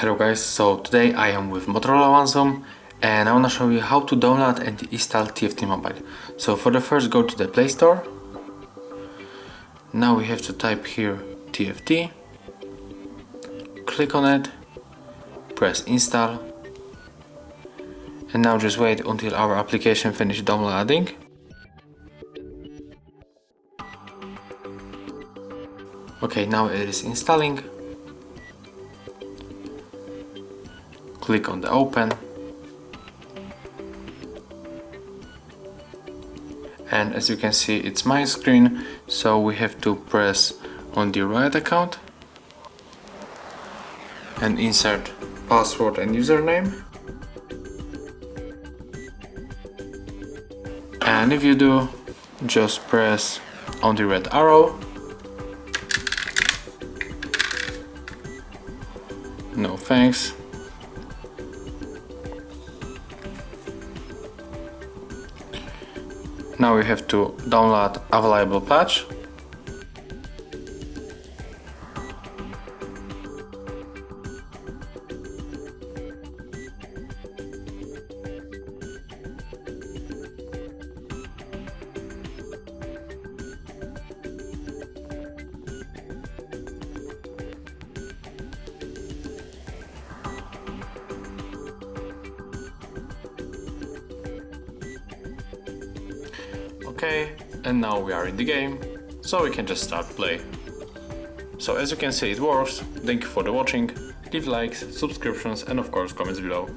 Hello guys, so today I am with Motorola One Zoom and I want to show you how to download and install TFT mobile. So for the first, go to the Play Store. Now we have to type here TFT, click on it, press install, and now just wait until our application finishes downloading. Okay, now it is installing. Click on the open, and as you can see it's my screen, so we have to press on the right account and insert password and username, and if you do, just press on the red arrow. No thanks. Now we have to download available patch. Okay, and now we are in the game, so we can just start play. So as you can see it works. Thank you for the watching, leave likes, subscriptions and of course comments below.